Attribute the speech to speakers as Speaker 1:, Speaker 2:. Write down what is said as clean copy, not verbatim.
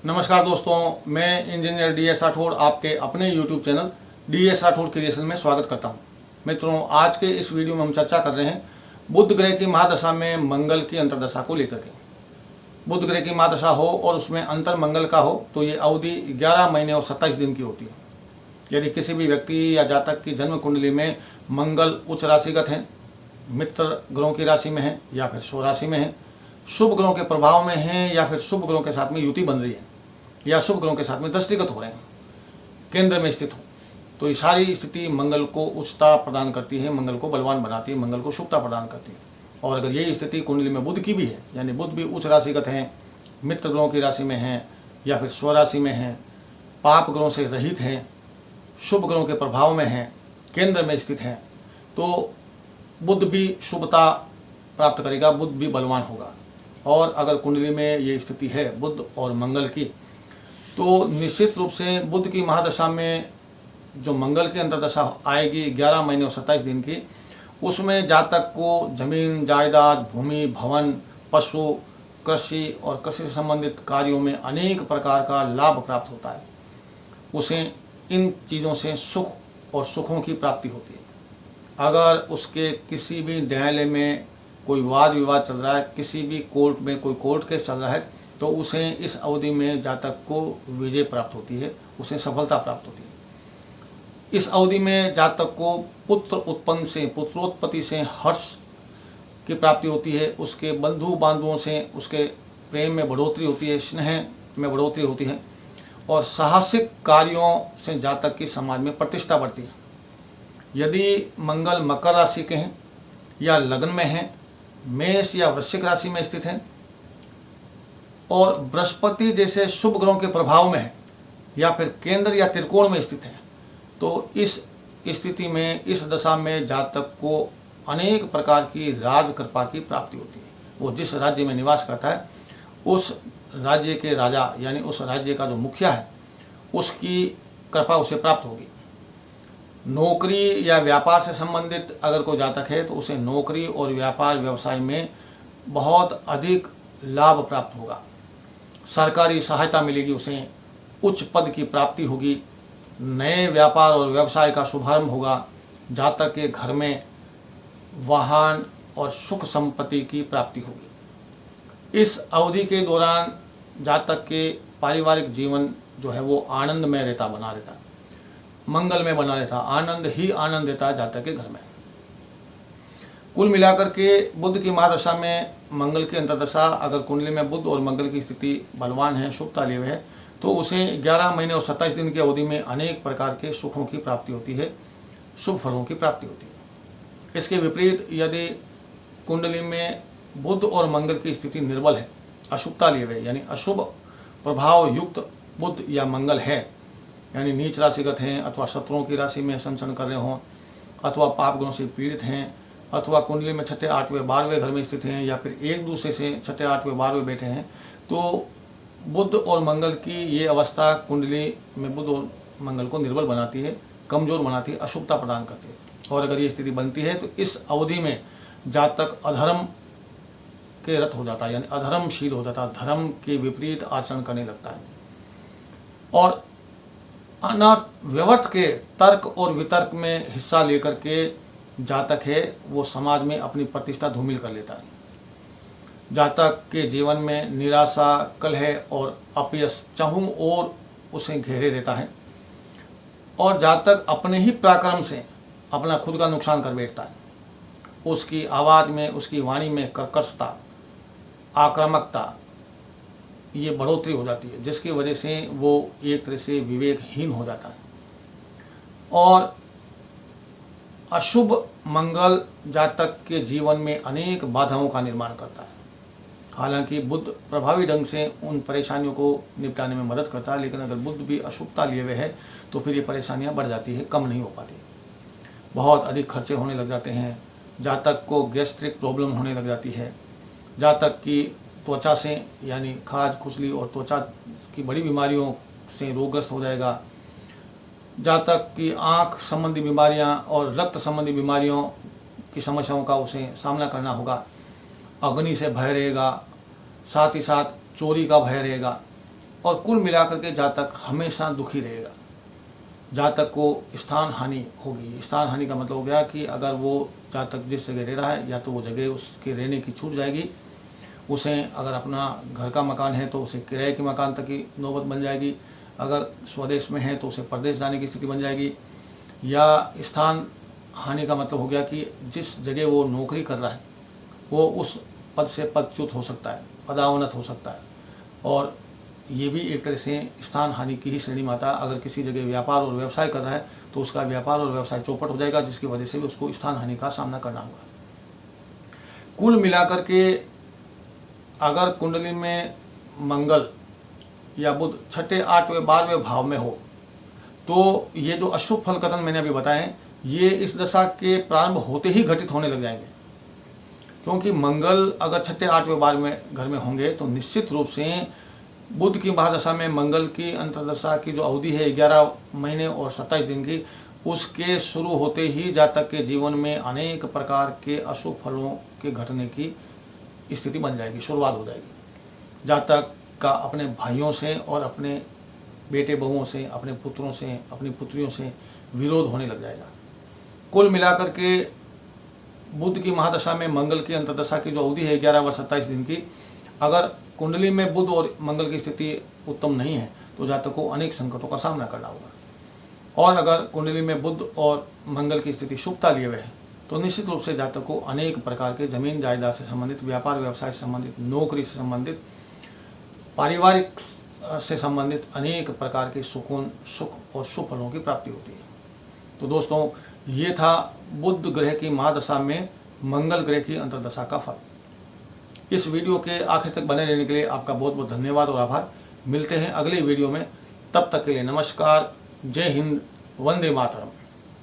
Speaker 1: नमस्कार दोस्तों, मैं इंजीनियर DS राठौड़ आपके अपने YouTube channel DS Rathore creation में स्वागत करता हूं। मित्रों, आज के इस वीडियो में हम चर्चा कर रहे हैं बुध ग्रह की महादशा में मंगल की अंतर्दशा को लेकर के। बुध ग्रह की महादशा हो और उसमें अंतर मंगल का हो तो ये अवधि 11 महीने और 27 दिन की होती है। यदि किसी भी व्यक्ति या जातक की जन्म कुंडली में मंगल उच्च राशिगत हैं, मित्र ग्रहों की राशि में है या फिर स्वराशि में है, शुभ ग्रहों के प्रभाव में है या फिर शुभ ग्रहों के साथ में युति बन रही है या शुभ ग्रहों के साथ में दृष्टिगत हो रहे हैं, केंद्र में स्थित हो, तो ये सारी स्थिति मंगल को उच्चता प्रदान करती है, मंगल को बलवान बनाती है, मंगल को शुभता प्रदान करती है। और अगर यही स्थिति कुंडली में बुध की भी है, यानी बुध भी उच्च राशिगत हैं, मित्र ग्रहों की राशि में हैं या फिर स्वराशि में हैं, पाप ग्रहों से रहित हैं, शुभ ग्रहों के प्रभाव में हैं, केंद्र में स्थित हैं, तो बुध भी शुभता प्राप्त करेगा, बुध भी बलवान होगा। और अगर कुंडली में ये स्थिति है बुध और मंगल की, तो निश्चित रूप से बुध की महादशा में जो मंगल की अंतर्दशा आएगी 11 महीने और 27 दिन की, उसमें जातक को जमीन जायदाद, भूमि, भवन, पशु, कृषि और कृषि से संबंधित कार्यों में अनेक प्रकार का लाभ प्राप्त होता है। उसे इन चीज़ों से सुख और सुखों की प्राप्ति होती है। अगर उसके किसी भी न्यायालय में कोई वाद विवाद चल रहा है, किसी भी कोर्ट में कोई कोर्ट केस चल रहा है, तो उसे इस अवधि में जातक को विजय प्राप्त होती है, उसे सफलता प्राप्त होती है। इस अवधि में जातक को पुत्र उत्पन्न से, पुत्रोत्पत्ति से हर्ष की प्राप्ति होती है, उसके बंधु बांधवों से उसके प्रेम में बढ़ोतरी होती है, स्नेह में बढ़ोतरी होती है और साहसिक कार्यों से जातक की समाज में प्रतिष्ठा बढ़ती है। यदि मंगल मकर राशि के हैं या लग्न में हैं, मेष या वृश्चिक राशि में स्थित हैं और बृहस्पति जैसे शुभ ग्रहों के प्रभाव में है या फिर केंद्र या त्रिकोण में स्थित है, तो इस स्थिति में, इस दशा में जातक को अनेक प्रकार की राज कृपा की प्राप्ति होती है। वो जिस राज्य में निवास करता है उस राज्य के राजा यानी उस राज्य का जो मुखिया है उसकी कृपा उसे प्राप्त होगी। नौकरी या व्यापार से संबंधित अगर कोई जातक है तो उसे नौकरी और व्यापार व्यवसाय में बहुत अधिक लाभ प्राप्त होगा, सरकारी सहायता मिलेगी, उसे उच्च पद की प्राप्ति होगी, नए व्यापार और व्यवसाय का शुभारंभ होगा, जातक के घर में वाहन और सुख संपत्ति की प्राप्ति होगी। इस अवधि के दौरान जातक के पारिवारिक जीवन जो है वो आनंद में रहता, बना रहता, मंगल में बना रहता, आनंद ही आनंद देता है जातक के घर में। कुल मिलाकर के बुध की महादशा में मंगल की अंतर्दशा अगर कुंडली में बुध और मंगल की स्थिति बलवान है, शुभता लिए हुए है, तो उसे 11 महीने और 27 दिन की अवधि में अनेक प्रकार के सुखों की प्राप्ति होती है, शुभ फलों की प्राप्ति होती है। इसके विपरीत यदि कुंडली में बुध और मंगल की स्थिति निर्बल है, अशुभता लिए हुए यानी अशुभ प्रभाव युक्त बुध या मंगल है, यानी नीच राशिगत हैं अथवा शत्रुओं की राशि में संचरण कर रहे हों, अथवा पाप गुणों से पीड़ित हैं, अथवा कुंडली में छठे, 8वें, 12वें घर में स्थित हैं या फिर एक दूसरे से छठे, 8वें, 12वें बैठे हैं, तो बुध और मंगल की ये अवस्था कुंडली में बुध और मंगल को निर्बल बनाती है, कमजोर बनाती है, अशुभता प्रदान करती है। और अगर ये स्थिति बनती है तो इस अवधि में जातक अधर्म के रत हो जाता है, यानी अधर्मशील हो जाता है, धर्म के विपरीत आचरण करने लगता है और अनर्थ व्यर्थ के तर्क और वितर्क में हिस्सा लेकर के जातक है वो समाज में अपनी प्रतिष्ठा धूमिल कर लेता है। जातक के जीवन में निराशा, कलह और अपयश चाहूं और उसे घेरे रहता है और जातक अपने ही पराक्रम से अपना खुद का नुकसान कर बैठता है। उसकी आवाज़ में, उसकी वाणी में कर्कशता, आक्रामकता ये बढ़ोतरी हो जाती है, जिसकी वजह से वो एक तरह से विवेकहीन हो जाता है। और अशुभ मंगल जातक के जीवन में अनेक बाधाओं का निर्माण करता है। हालांकि बुध प्रभावी ढंग से उन परेशानियों को निपटाने में मदद करता है, लेकिन अगर बुध भी अशुभता लिए हुए है तो फिर ये परेशानियां बढ़ जाती है, कम नहीं हो पाती, बहुत अधिक खर्चे होने लग जाते हैं, जातक को गैस्ट्रिक प्रॉब्लम होने लग जाती है, जातक की त्वचा से यानी खाज, खुजली और त्वचा की बड़ी बीमारियों से रोगग्रस्त हो जाएगा, जातक की आँख संबंधी बीमारियां और रक्त संबंधी बीमारियों की समस्याओं का उसे सामना करना होगा, अग्नि से भय रहेगा, साथ ही साथ चोरी का भय रहेगा, और कुल मिलाकर के जातक हमेशा दुखी रहेगा। जातक को स्थान हानि होगी। स्थान हानि का मतलब हो गया कि अगर वो जातक जिस जगह रह रहा है या तो वो जगह उसके रहने की छूट जाएगी, उसे अगर अपना घर का मकान है तो उसे किराए के मकान तक की नौबत बन जाएगी, अगर स्वदेश में है तो उसे परदेश जाने की स्थिति बन जाएगी। या स्थान हानि का मतलब हो गया कि जिस जगह वो नौकरी कर रहा है वो उस पद से पदच्युत हो सकता है, पदावनत हो सकता है। और ये भी एक तरह से स्थान हानि की ही श्रेणी में आता है। अगर किसी जगह व्यापार और व्यवसाय कर रहा है तो उसका व्यापार और व्यवसाय चौपट हो जाएगा, जिसकी वजह से भी उसको स्थान हानि का सामना करना होगा। कुल मिलाकर के अगर कुंडली में मंगल या बुध छठे, 8वें, 12वें भाव में हो तो ये जो अशुभ फल कथन मैंने अभी बताए ये इस दशा के प्रारंभ होते ही घटित होने लग जाएंगे। क्योंकि मंगल अगर छठे, 8वें, 12वें घर में होंगे तो निश्चित रूप से बुध की महादशा में मंगल की अंतर्दशा की जो अवधि है 11 महीने और 27 दिन की, उसके शुरू होते ही जातक के जीवन में अनेक प्रकार के अशुभ फलों के घटने की स्थिति बन जाएगी, शुरुआत हो जाएगी। जातक का अपने भाइयों से और अपने बेटे बहुओं से, अपने पुत्रों से, अपनी पुत्रियों से विरोध होने लग जाएगा। कुल मिलाकर के बुध की महादशा में मंगल की अंतर्दशा की जो अवधि है 11 वर्ष 27 दिन की, अगर कुंडली में बुध और मंगल की स्थिति उत्तम नहीं है तो जातक को अनेक संकटों का सामना करना होगा। और अगर कुंडली में बुध और मंगल की स्थिति शुभता लिए हुए है तो निश्चित रूप से जातक को अनेक प्रकार के जमीन जायदाद से संबंधित, व्यापार व्यवसाय से संबंधित, नौकरी से संबंधित, पारिवारिक से संबंधित अनेक प्रकार के सुकून, सुख और शुभ फलों की प्राप्ति होती है। तो दोस्तों, ये था बुध ग्रह की महादशा में मंगल ग्रह की अंतर्दशा का फल। इस वीडियो के आखिर तक बने रहने के लिए आपका बहुत बहुत धन्यवाद और आभार। मिलते हैं अगले वीडियो में, तब तक के लिए नमस्कार, जय हिंद, वंदे मातरम।